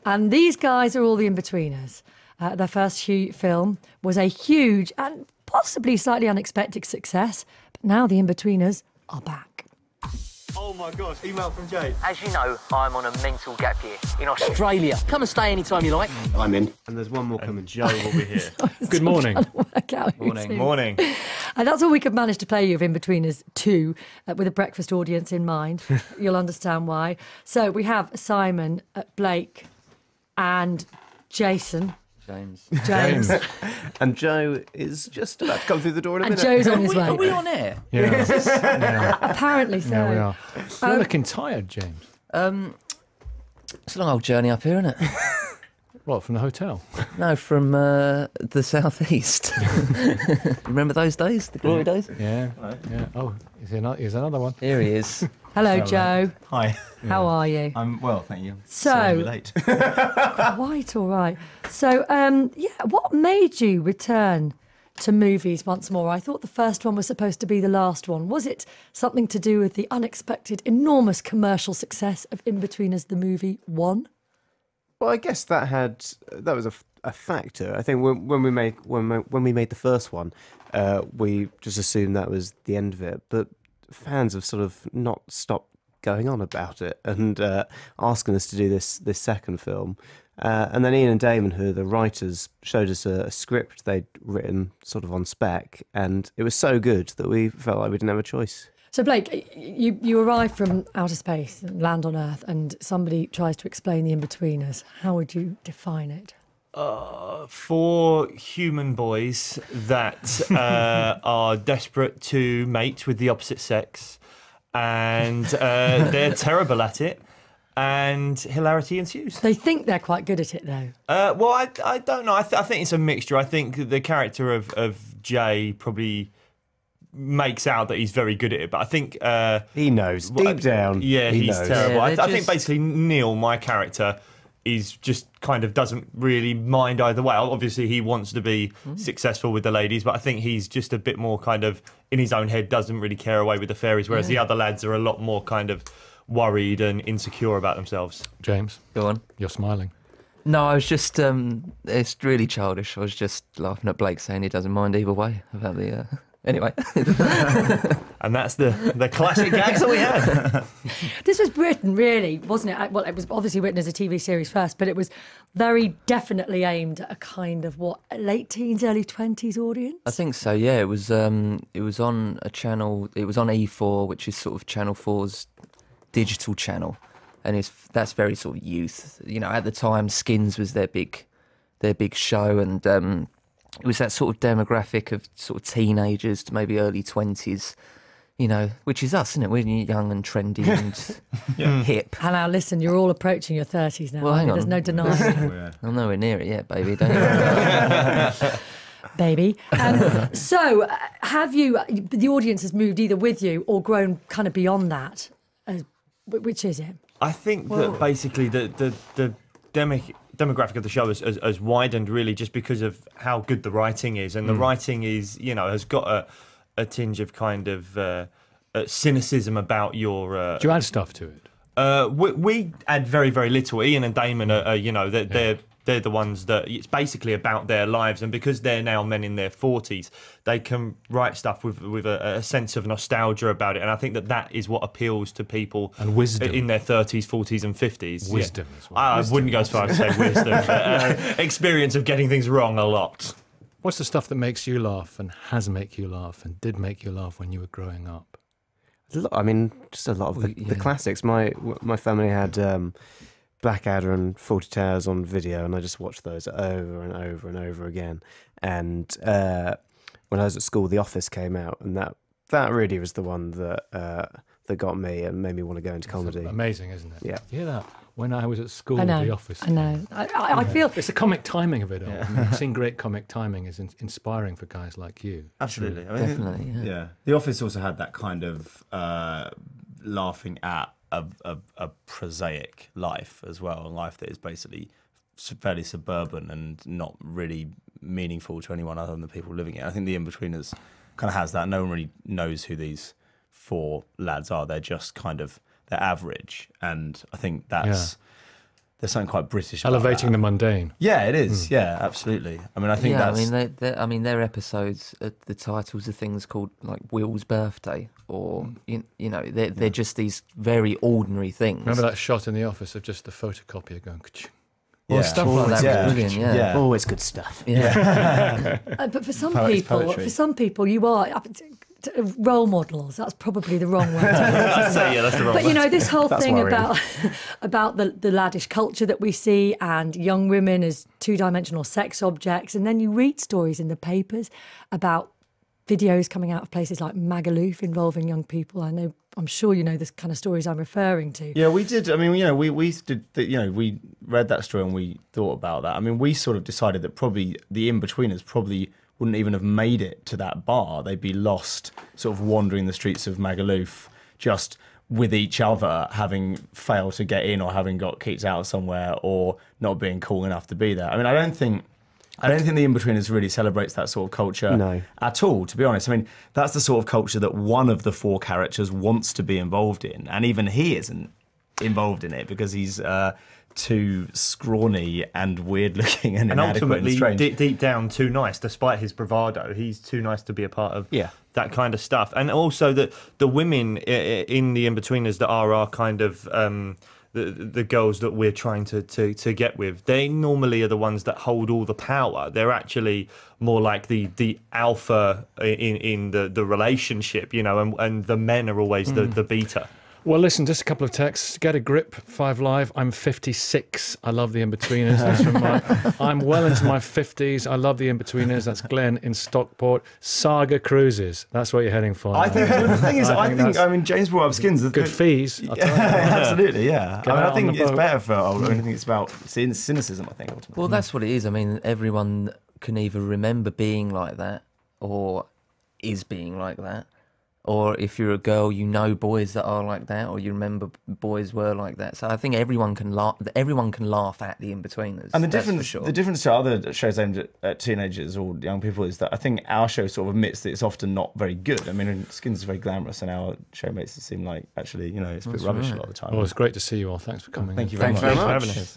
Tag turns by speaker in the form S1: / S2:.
S1: And these guys are all the Inbetweeners. Their first film was a huge and possibly slightly unexpected success. But now the Inbetweeners are back.
S2: Oh my gosh, email from Jay.
S3: As you know, I'm on a mental gap year in Australia. Come and stay anytime you like.
S2: I'm in. And there's one more coming. Joe will be here.
S4: Good morning.
S2: Morning.
S1: And that's all we could manage to play you of Inbetweeners 2 with a breakfast audience in mind. You'll understand why. So we have Simon, Blake and Jason. James.
S2: And Joe is just about to come through the door in a minute.
S1: Joe's on his way.
S3: Are we on air?
S4: Yeah. Yeah.
S1: Apparently so.
S4: Yeah, we are. You're looking tired, James.
S3: It's a long old journey up here, isn't it?
S4: What, from the hotel?
S3: No, from the southeast. Remember those days, the glory days?
S4: Yeah. Yeah. Oh, here's another one.
S3: Here he is.
S1: Hello, Joe.
S5: Hi.
S1: How are you?
S5: I'm well, thank you.
S1: So-
S5: Sorry we're late.
S1: Quite all right. So, what made you return to movies once more? I thought the first one was supposed to be the last one. Was it something to do with the unexpected, enormous commercial success of Inbetweeners, the movie 1?
S2: Well, I guess that was a factor. I think when we made the first one, we just assumed that was the end of it. But fans have sort of not stopped going on about it and asking us to do this second film. And then Ian and Damon, who are the writers, showed us a script they'd written sort of on spec, and it was so good that we felt like we didn't have a choice.
S1: So, Blake, you arrive from outer space and land on Earth, and somebody tries to explain the Inbetweeners. How would you define it?
S6: Four human boys that are desperate to mate with the opposite sex, and they're terrible at it, and hilarity ensues.
S1: They think they're quite good at it, though.
S6: Well, I don't know. I think it's a mixture. I think the character of Jay probably makes out that he's very good at it, but I think
S2: He knows deep down.
S6: yeah,
S2: he
S6: he's
S2: knows.
S6: terrible.
S3: Yeah,
S6: I think basically Neil, my character, is just kind of doesn't really mind either way. Obviously, he wants to be successful with the ladies, but I think he's just a bit more kind of in his own head, doesn't really care away with the fairies, whereas the other lads are a lot more kind of worried and insecure about themselves.
S4: James,
S3: Go on.
S4: you're smiling.
S3: No, I was just, it's really childish. I was just laughing at Blake saying he doesn't mind either way about the, anyway.
S6: And that's the classic gags that we had.
S1: This was written, really, wasn't it? Well, it was obviously written as a TV series first, but it was very definitely aimed at a kind of, late teens, early 20s audience?
S3: I think so, yeah. It was on a channel, it was on E4, which is sort of Channel 4's digital channel. And that's very sort of youth. You know, at the time, Skins was their big show, and it was that sort of demographic of sort of teenagers to maybe early 20s, you know, which is us, isn't it? We're young and trendy and hip.
S1: And now, listen, you're all approaching your 30s now.
S3: Well, hang on.
S1: There's no denying it.
S3: I'm nowhere near it yet, baby. Don't you?
S1: Baby. So, have you, the audience has moved either with you or grown kind of beyond that? Which is it?
S6: I think that basically the demographic of the show has widened really just because of how good the writing is, and the writing is, you know, has got a tinge of kind of cynicism about your.
S4: Do you add stuff to it?
S6: We add very, very little. Ian and Damon are you know, they're the ones that it's basically about their lives, and because they're now men in their 40s, they can write stuff with a sense of nostalgia about it, and I think that is what appeals to people
S4: And wisdom.
S6: in their 30s, 40s, and 50s.
S4: Wisdom as well.
S6: I wouldn't go as far as to say wisdom, but experience of getting things wrong a lot.
S4: What's the stuff that makes you laugh and has make you laugh and did make you laugh when you were growing up?
S2: I mean, just a lot of the classics. My family had Blackadder and 40 Towers on video, and I just watched those over and over and over again. And when I was at school, The Office came out, and that really was the one that got me and made me want to go into comedy.
S4: Amazing, isn't it?
S2: Yeah.
S4: You hear that? When I was at school,
S1: I know.
S4: The Office.
S1: I know. I feel.
S4: It's the comic timing of it all. I mean, seeing great comic timing is inspiring for guys like you.
S5: Absolutely. I mean,
S3: Definitely, yeah.
S5: The Office also had that kind of laughing at a prosaic life as well, a life that is basically fairly suburban and not really meaningful to anyone other than the people living it. I think the Inbetweeners kind of has that. No one really knows who these four lads are. They're just kind of, they're average, and I think that's there's something quite British about
S4: Elevating
S5: that.
S4: the mundane.
S5: Yeah, it is. Yeah, absolutely. I mean, I think
S3: yeah,
S5: that's.
S3: I mean, their episodes, the titles of things called like Will's birthday, or you know, they're just these very ordinary things.
S4: Remember that shot in the office of just the photocopier going, ka-ching.
S5: Yeah.
S3: Stuff like that
S5: Yeah.
S3: was brilliant. Yeah,
S5: Yeah.
S2: Always good stuff.
S1: But for some people, you are role models. That's probably the wrong word.
S6: I'd say, yeah, that's the wrong
S1: But you know, this whole
S2: That's
S1: thing
S2: worrying.
S1: about the laddish culture that we see and young women as two-dimensional sex objects, and then you read stories in the papers about videos coming out of places like Magaluf involving young people. I'm sure you know the kind of stories I'm referring to.
S5: Yeah, we did. I mean, you know, we did. We read that story and we thought about that. I mean, we sort of decided that probably the Inbetweeners probably wouldn't even have made it to that bar. They'd be lost, sort of wandering the streets of Magaluf, just with each other, having failed to get in or having got kicked out somewhere or not being cool enough to be there. I mean, I don't think the Inbetweeners really celebrates that sort of culture at all, to be honest. I mean, that's the sort of culture that one of the four characters wants to be involved in, and even he isn't involved in it because he's too scrawny and weird-looking and inadequate
S6: ultimately
S5: and strange.
S6: deep down too nice, despite his bravado. He's too nice to be a part of that kind of stuff. And also the women in the Inbetweeners that are our kind of the girls that we're trying to get with, they normally are the ones that hold all the power. They're actually more like the alpha in the relationship, you know, and the men are always the beta.
S4: Well, listen, just a couple of texts. Get a grip, 5 Live. I'm 56. I love the Inbetweeners. That's from Mike. I'm well into my 50s. I love the Inbetweeners. That's Glenn in Stockport. Saga Cruises. That's what you're heading for.
S5: I think the thing is, I think
S4: that's
S5: James brought up Skins.
S4: good fees. I'll tell you.
S5: Absolutely, yeah.
S4: Get
S5: I mean,
S4: out
S5: I think
S4: on the
S5: it's
S4: boat.
S5: better for older. I think it's about cynicism, I think, ultimately.
S3: Well, that's what it is. I mean, everyone can either remember being like that or is being like that. Or if you're a girl, you know boys that are like that, or you remember boys were like that. So I think everyone can laugh. Everyone can laugh at the Inbetweeners.
S5: And the
S3: that's
S5: difference,
S3: for sure.
S5: the difference to other shows aimed at teenagers or young people is that I think our show sort of admits that it's often not very good. I mean, Skins is very glamorous, and our show makes it seem like actually, you know, it's a bit rubbish a lot of the time.
S4: Well, it's great to see you all. Thanks for coming.
S5: Thank
S4: in.
S5: you very
S6: Thanks
S5: much.
S6: very much.